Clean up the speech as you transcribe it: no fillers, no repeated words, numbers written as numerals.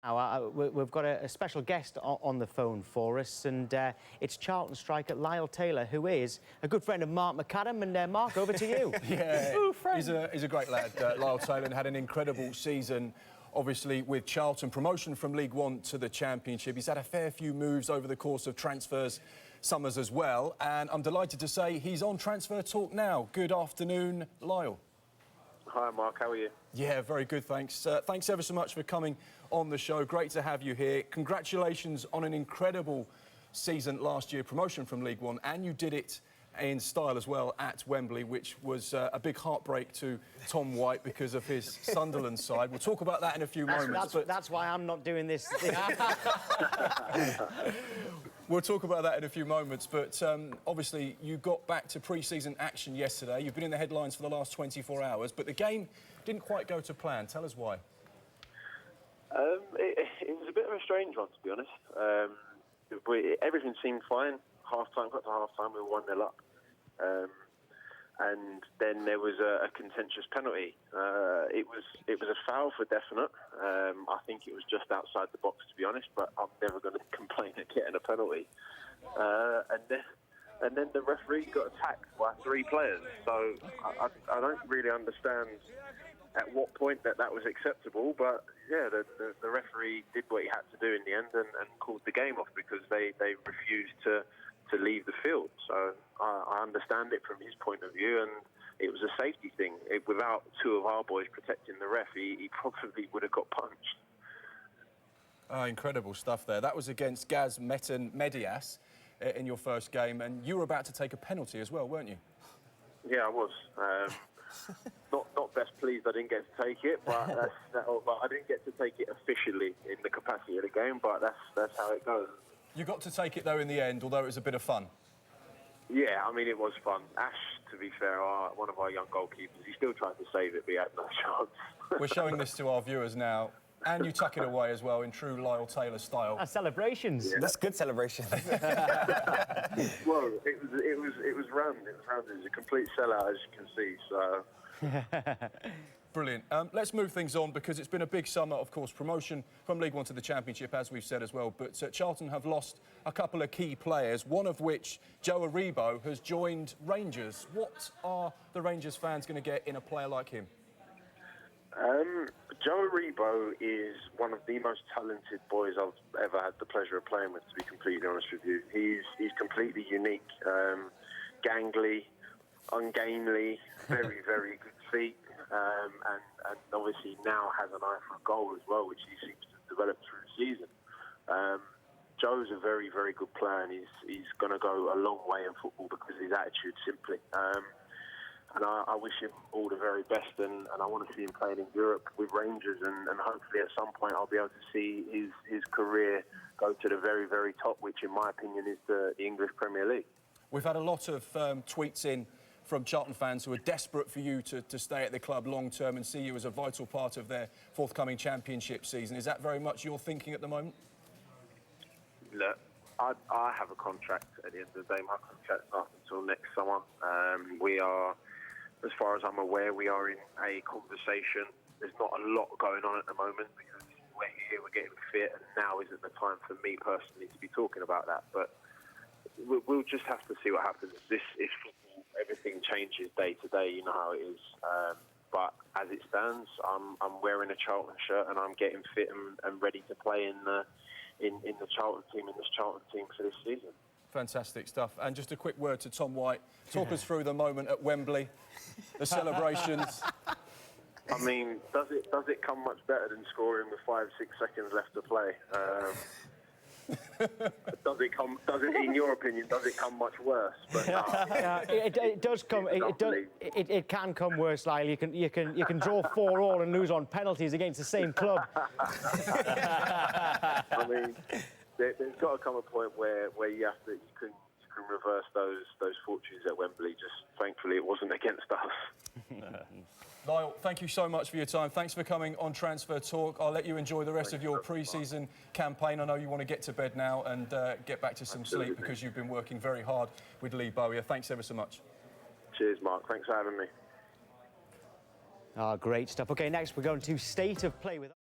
Now, we've got a special guest on the phone for us, and it's Charlton striker Lyle Taylor, who is a good friend of Mark McAdam. And Mark, over to you. Yeah, he's a great lad, Lyle Taylor, and had an incredible season, obviously, with Charlton. Promotion from League One to the Championship. He's had a fair few moves over the course of transfers, summers as well, and I'm delighted to say he's on Transfer Talk now. Good afternoon, Lyle. Hi, Mark. How are you? Yeah, very good, thanks. Thanks ever so much for coming on the show. Great to have you here. Congratulations on an incredible season last year, promotion from League One, and you did it in style as well at Wembley, which was a big heartbreak to Tom White because of his Sunderland side. We'll talk about that in a few moments. That's why I'm not doing this. We'll talk about that in a few moments, but obviously you got back to pre-season action yesterday. You've been in the headlines for the last 24 hours, but the game didn't quite go to plan. Tell us why. It was a bit of a strange one, to be honest. Everything seemed fine. Half-time, got to half-time, we were 1-0 up. And then there was a contentious penalty. It was a foul for definite. I think it was just outside the box, to be honest, but I'm never going to complain at getting a penalty. And then the referee got attacked by 3 players. So I don't really understand at what point that was acceptable, but yeah, the referee did what he had to do in the end and called the game off because they refused to leave the field. So I understand it from his point of view, and it was a safety thing. Without 2 of our boys protecting the ref, he probably would have got punched. Oh, incredible stuff there. That was against Gaz Medias in your first game, and you were about to take a penalty as well, weren't you? Yeah, I was. Not best pleased I didn't get to take it, but I didn't get to take it officially in the capacity of the game, but that's how it goes. You got to take it, though, in the end, although it was a bit of fun. Yeah, I mean, it was fun. Ash, to be fair, one of our young goalkeepers, he still tried to save it, but he had no chance. We're showing this to our viewers now, and you tuck it away as well in true Lyle Taylor style. Celebrations. Yeah. That's good celebration. Well, it was round. It was a complete sellout, as you can see, so... Brilliant. Let's move things on because it's been a big summer, of course, promotion from League One to the Championship, as we've said as well. But Charlton have lost a couple of key players, one of which, Joe Aribo, has joined Rangers. What are the Rangers fans going to get in a player like him? Joe Aribo is one of the most talented boys I've ever had the pleasure of playing with, to be completely honest with you. He's completely unique, gangly, ungainly, very, very good feet. And obviously now has an eye for a goal as well, which he seems to develop through the season. Joe's a very, very good player, and he's going to go a long way in football because of his attitude, simply. And I wish him all the very best, and I want to see him playing in Europe with Rangers, and hopefully at some point I'll be able to see his career go to the very, very top, which in my opinion is the English Premier League. We've had a lot of tweets in from Charlton fans who are desperate for you to stay at the club long term and see you as a vital part of their forthcoming Championship season. Is that very much your thinking at the moment? Look, I have a contract at the end of the day. My contract's not until next summer. We are, as far as I'm aware, we are in a conversation. There's not a lot going on at the moment because we're here, we're getting fit, and now isn't the time for me personally to be talking about that. But we'll just have to see what happens. This is football. Everything changes day to day, you know how it is. But as it stands, I'm wearing a Charlton shirt and I'm getting fit and ready to play in the Charlton team, in this Charlton team for this season. Fantastic stuff. And just a quick word to Tom White. Talk us through the moment at Wembley, the celebrations. I mean, does it come much better than scoring with 5-6 seconds left to play? Does it, in your opinion, does it come much worse? But, it does come. It can come worse, Lyle. You can draw 4-4 and lose on penalties against the same club. I mean, there's got to come a point where you can reverse those fortunes at Wembley. Just thankfully, it wasn't against us. Lyle, thank you so much for your time. Thanks for coming on Transfer Talk. I'll let you enjoy the rest of your pre-season campaign. I know you want to get to bed now and get back to some sleep because you've been working very hard with Lee Bowyer. Thanks ever so much. Cheers, Mark. Thanks for having me. Great stuff. OK, next we're going to State of Play with...